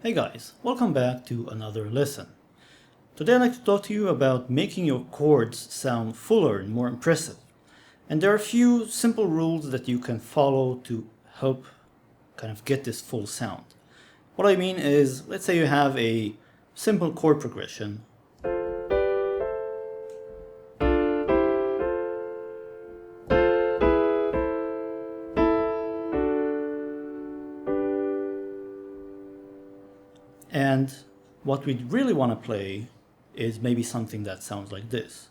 Hey guys, welcome back to another lesson. Today I'd like to talk to you about making your chords sound fuller and more impressive. And there are a few simple rules that you can follow to help kind of get this full sound. What I mean is, let's say you have a simple chord progression. And what we really want to play is maybe something that sounds like this.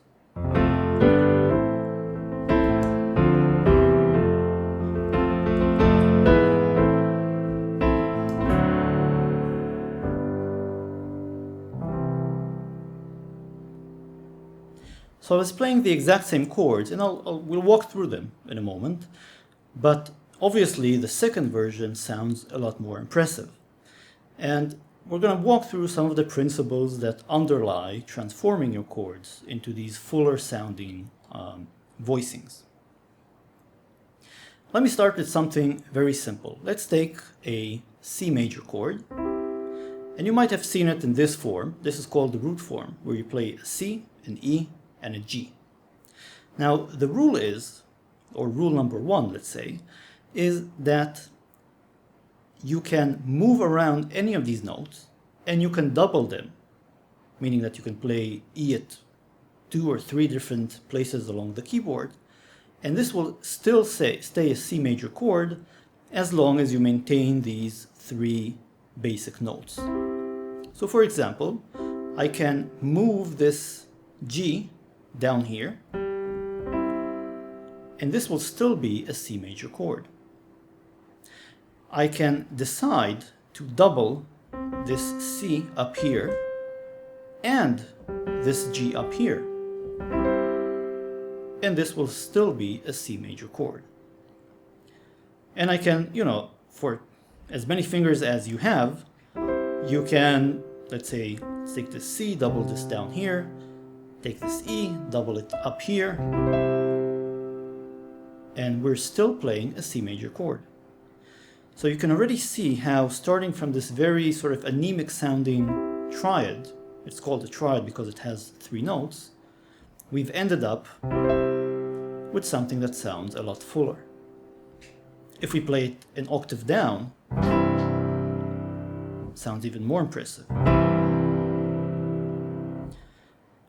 So I was playing the exact same chords, and we'll walk through them in a moment, but obviously the second version sounds a lot more impressive. And we're going to walk through some of the principles that underlie transforming your chords into these fuller sounding voicings. Let me start with something very simple. Let's take a C major chord, and you might have seen it in this form. This is called the root form, where you play a C, an E, and a G. Now the rule is, or rule number one, let's say, is that you can move around any of these notes and you can double them, meaning that you can play E at 2 or 3 different places along the keyboard, and this will still stay a C major chord as long as you maintain these 3 basic notes. So for example, I can move this G down here, and this will still be a C major chord. I can decide to double this C up here and this G up here, and this will still be a C major chord. And I can, for as many fingers as you have, you can, let's say, take this C, double this down here, take this E, double it up here, and we're still playing a C major chord. So you can already see how, starting from this very sort of anemic sounding triad, it's called a triad because it has 3 notes, we've ended up with something that sounds a lot fuller. If we play it an octave down, it sounds even more impressive.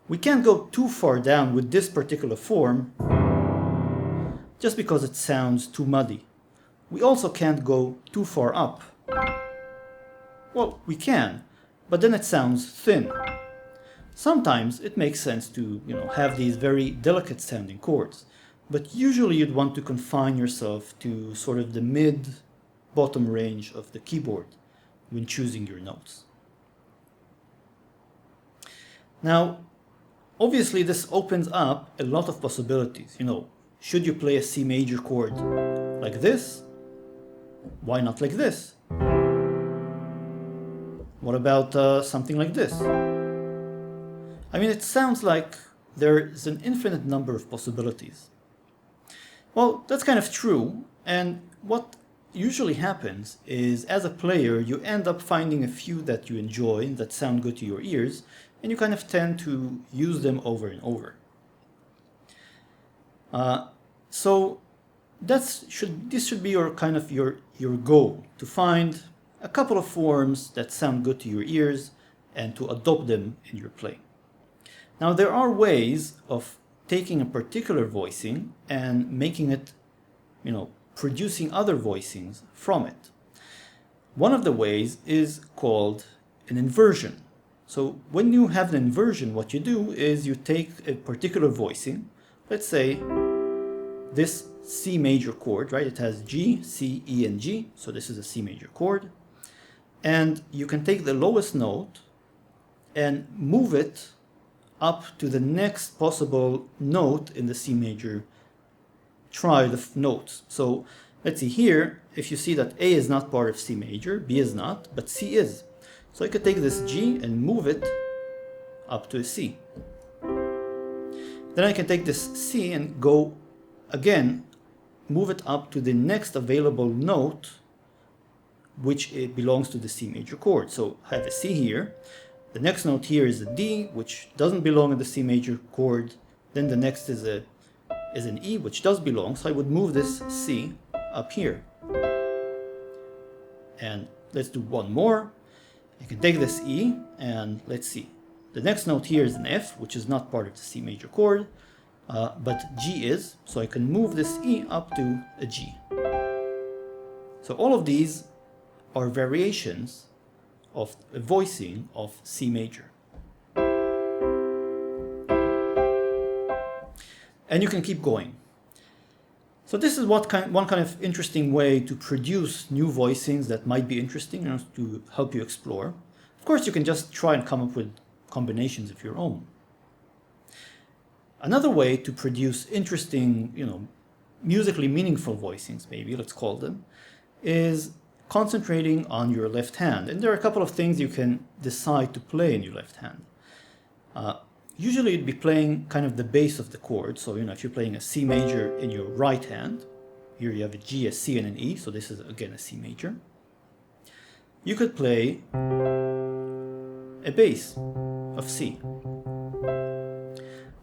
We can't go too far down with this particular form just because it sounds too muddy. We also can't go too far up. Well, we can, but then it sounds thin. Sometimes it makes sense to, have these very delicate sounding chords, but usually you'd want to confine yourself to sort of the mid-bottom range of the keyboard when choosing your notes. Now, obviously this opens up a lot of possibilities. Should you play a C major chord like this? Why not like this? What about something like this? I mean, it sounds like there is an infinite number of possibilities. Well, that's kind of true, and what usually happens is, as a player, you end up finding a few that you enjoy, that sound good to your ears, and you kind of tend to use them over and over. So this should be your goal, to find a couple of forms that sound good to your ears and to adopt them in your playing. Now there are ways of taking a particular voicing and making it, producing other voicings from it. One of the ways is called an inversion. So when you have an inversion, what you do is you take a particular voicing, let's say this C major chord, right? It has G, C, E, and G, so this is a C major chord. And you can take the lowest note and move it up to the next possible note in the C major triad of notes. So let's see here, if you see that A is not part of C major, B is not, but C is. So I could take this G and move it up to a C. Then I can take this C and go again, move it up to the next available note which it belongs to the C major chord. So I have a C here. The next note here is a D, which doesn't belong in the C major chord. Then the next is an E, which does belong. So I would move this C up here. And let's do one more. I can take this E and let's see. The next note here is an F, which is not part of the C major chord, but G is. So I can move this E up to a G. So all of these are variations of a voicing of C major. And you can keep going. So this is one kind of interesting way to produce new voicings that might be interesting, to help you explore. Of course, you can just try and come up with combinations of your own. Another way to produce interesting, musically meaningful voicings, maybe, let's call them, is concentrating on your left hand. And there are a couple of things you can decide to play in your left hand. Usually you'd be playing kind of the base of the chord. So, if you're playing a C major in your right hand, here you have a G, a C, and an E. So this is, again, a C major. You could play a bass of C.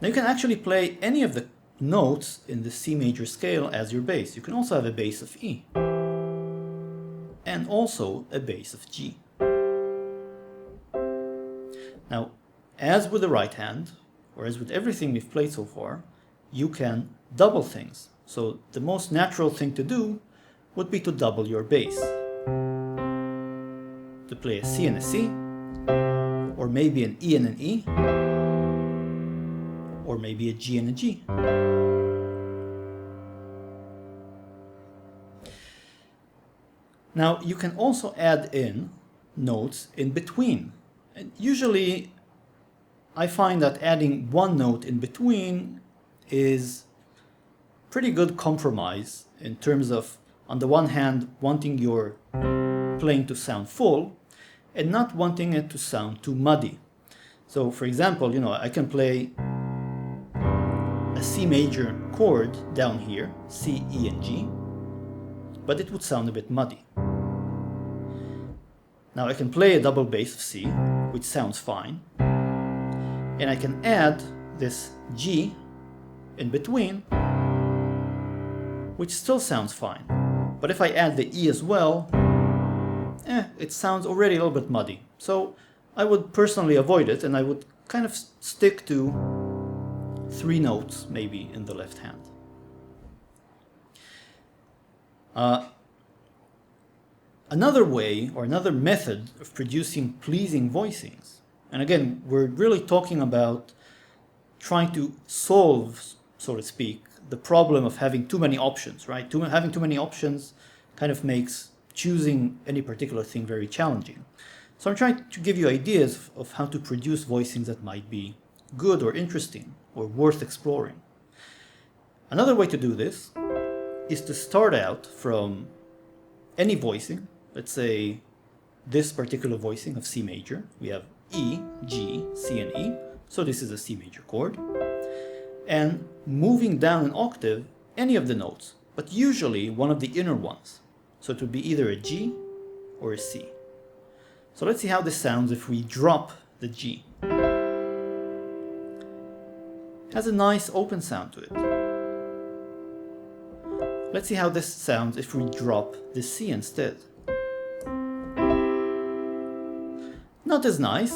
Now you can actually play any of the notes in the C major scale as your bass. You can also have a bass of E. And also a bass of G. Now, as with the right hand, or as with everything we've played so far, you can double things. So the most natural thing to do would be to double your bass. To play a C and a C, or maybe an E and an E, or maybe a G and a G. Now you can also add in notes in between. And usually I find that adding one note in between is pretty good compromise in terms of, on the one hand, wanting your playing to sound full and not wanting it to sound too muddy. So for example, I can play a C major chord down here, C, E, and G, but it would sound a bit muddy. Now I can play a double bass of C, which sounds fine, and I can add this G in between, which still sounds fine. But if I add the E as well, it sounds already a little bit muddy. So I would personally avoid it, and I would kind of stick to 3 notes maybe in the left hand. Another way, or another method of producing pleasing voicings, and again, we're really talking about trying to solve, so to speak, the problem of having too many options, right? Having too many options kind of makes choosing any particular thing very challenging. So I'm trying to give you ideas of how to produce voicings that might be good or interesting or worth exploring. Another way to do this is to start out from any voicing. Let's say this particular voicing of C major. We have E, G, C, and E. So this is a C major chord. And moving down an octave, any of the notes, but usually one of the inner ones. So it would be either a G or a C. So let's see how this sounds if we drop the G. It has a nice open sound to it. Let's see how this sounds if we drop the C instead. Not as nice,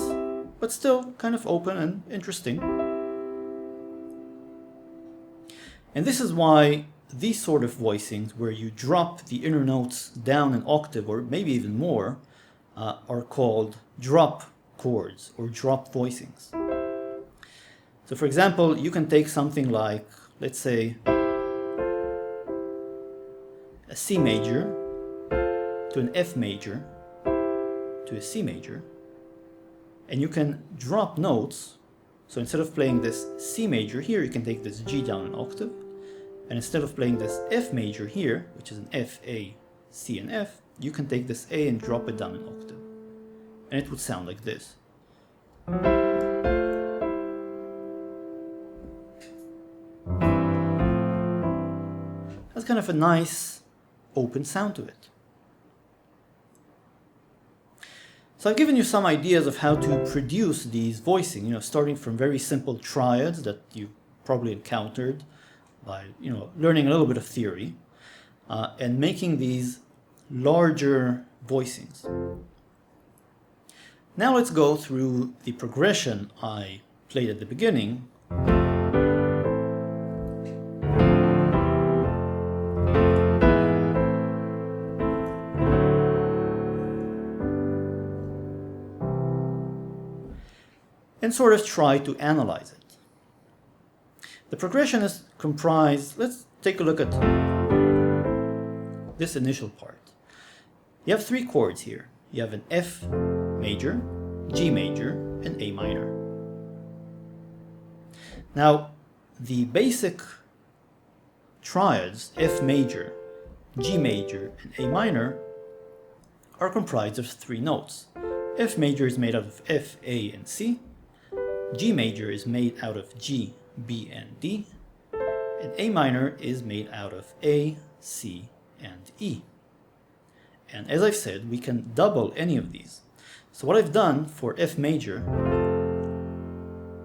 but still kind of open and interesting. And this is why these sort of voicings, where you drop the inner notes down an octave or maybe even more, are called drop chords or drop voicings. So for example, you can take something like, let's say, a C major to an F major to a C major, and you can drop notes. So instead of playing this C major here, you can take this G down an octave, and instead of playing this F major here, which is an F, A, C, and F, you can take this A and drop it down an octave, and it would sound like this. That's kind of a nice open sound to it. So I've given you some ideas of how to produce these voicing, starting from very simple triads that you probably encountered by, learning a little bit of theory, and making these larger voicings. Now let's go through the progression I played at the beginning. And sort of try to analyze it. The progression is comprised, let's take a look at this initial part. You have three chords here. You have an F major, G major, and A minor. Now, the basic triads, F major, G major, and A minor, are comprised of three notes. F major is made out of F, A, and C. G major is made out of G, B, and D. And A minor is made out of A, C, and E. And as I've said, we can double any of these. So what I've done for F major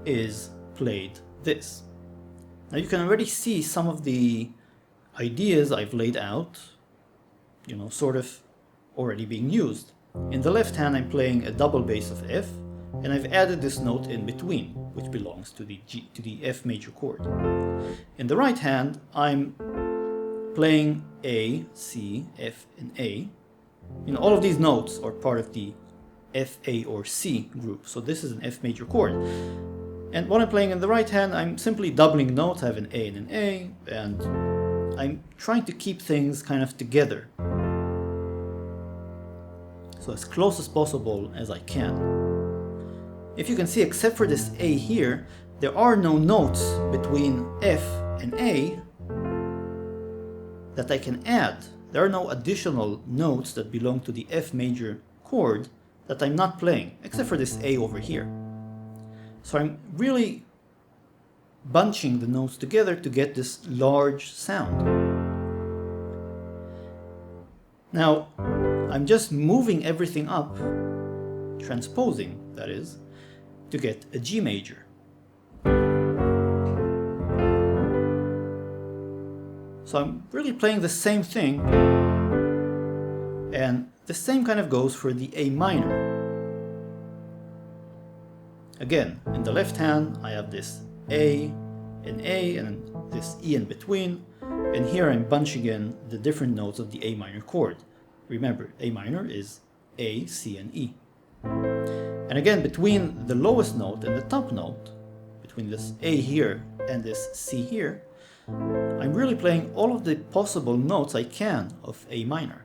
is played this. Now you can already see some of the ideas I've laid out, sort of already being used. In the left hand, I'm playing a double bass of F, and I've added this note in between, which belongs to the F major chord. In the right hand, I'm playing A, C, F, and A. All of these notes are part of the F, A, or C group, so this is an F major chord. And what I'm playing in the right hand, I'm simply doubling notes. I have an A and an A, and I'm trying to keep things kind of together, so as close as possible as I can. If you can see, except for this A here, there are no notes between F and A that I can add. There are no additional notes that belong to the F major chord that I'm not playing, except for this A over here. So I'm really bunching the notes together to get this large sound. Now, I'm just moving everything up, transposing, that is, to get a G major. So I'm really playing the same thing, and the same kind of goes for the A minor. Again, in the left hand, I have this A and this E in between, and here I'm bunching in the different notes of the A minor chord. Remember, A minor is A, C, and E. And again, between the lowest note and the top note, between this A here and this C here, I'm really playing all of the possible notes I can of A minor.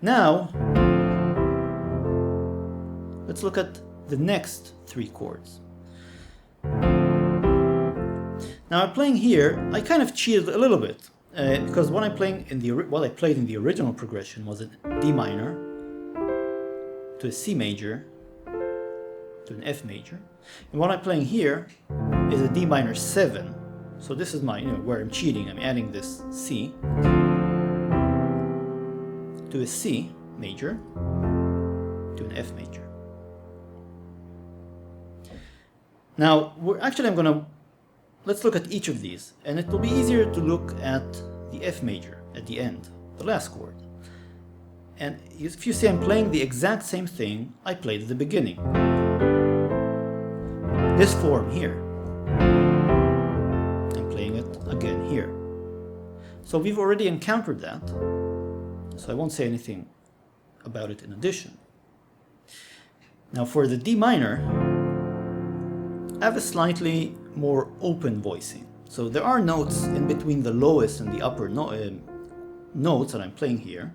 Now, let's look at the next three chords. Now I'm playing here, I kind of cheated a little bit, because what I played in the original progression was a D minor to a C major to an F major, and what I'm playing here is a D minor 7. So this is my, where I'm cheating. I'm adding this C to a C major to an F major. Now let's look at each of these, and it will be easier to look at the F major at the end, the last chord. And if you see, I'm playing the exact same thing I played at the beginning. This form here. I'm playing it again here. So we've already encountered that, so I won't say anything about it in addition. Now for the D minor, I have a slightly more open voicing. So there are notes in between the lowest and the upper notes that I'm playing here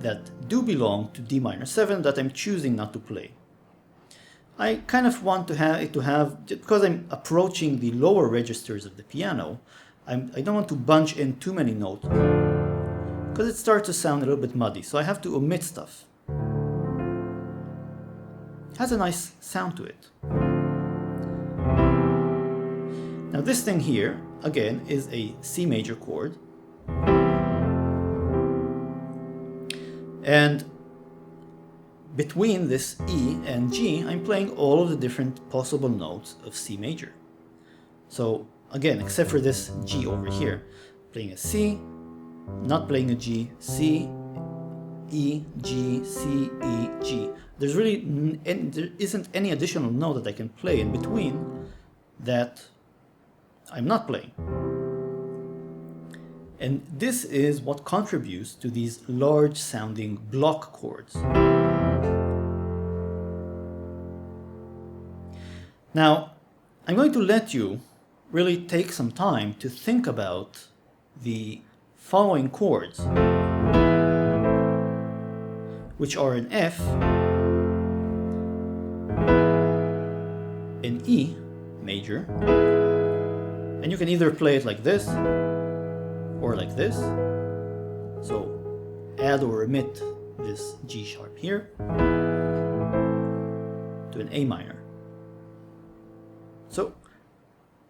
that do belong to D minor 7 that I'm choosing not to play. I kind of want to have because I'm approaching the lower registers of the piano, I don't want to bunch in too many notes because it starts to sound a little bit muddy, so I have to omit stuff. It has a nice sound to it. Now this thing here, again, is a C major chord. And between this E and G, I'm playing all of the different possible notes of C major. So again, except for this G over here, playing a C, not playing a G, C, E, G, C, E, G. There isn't any additional note that I can play in between that I'm not playing. And this is what contributes to these large sounding block chords. Now, I'm going to let you really take some time to think about the following chords, which are an F, an E major, and you can either play it like this or like this. So add or omit this G sharp here to an A minor. So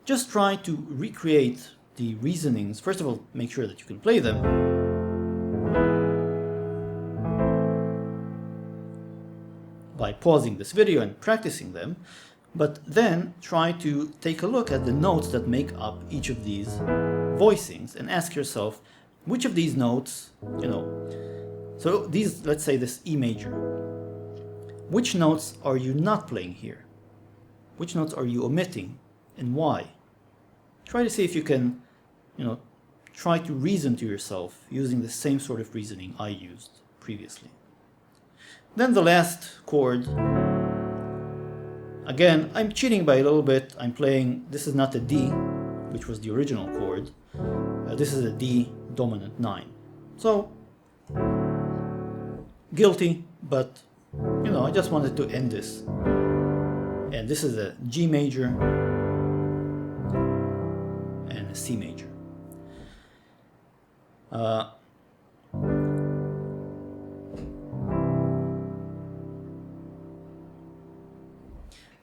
just try to recreate the reasonings. First of all, make sure that you can play them. By pausing this video and practicing them, but then try to take a look at the notes that make up each of these voicings and ask yourself, which of these notes, so these, let's say this E major, which notes are you not playing here? Which notes are you omitting and why? Try to see if you can, try to reason to yourself using the same sort of reasoning I used previously. Then the last chord, again, I'm cheating by a little bit. I'm playing, this is not a D, which was the original chord. This is a D dominant 9. So, guilty, but, I just wanted to end this. And this is a G major and a C major.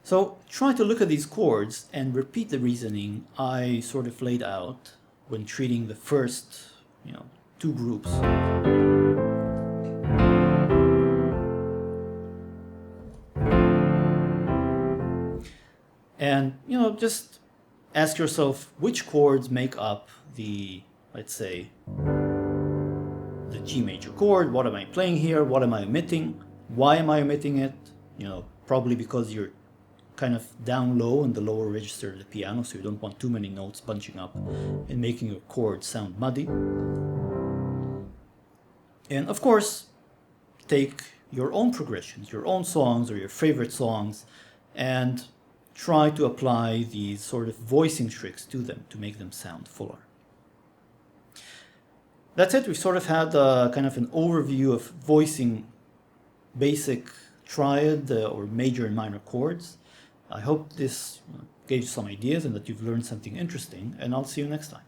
So try to look at these chords and repeat the reasoning I sort of laid out when treating the first, two groups. And, just ask yourself which chords make up the, let's say, the G major chord. What am I playing here? What am I omitting? Why am I omitting it? Probably because you're kind of down low in the lower register of the piano, so you don't want too many notes bunching up and making your chord sound muddy. And of course, take your own progressions, your own songs or your favorite songs, and try to apply these sort of voicing tricks to them to make them sound fuller. That's it. We sort of had kind of an overview of voicing basic triad or major and minor chords. I hope this gave you some ideas and that you've learned something interesting, and I'll see you next time.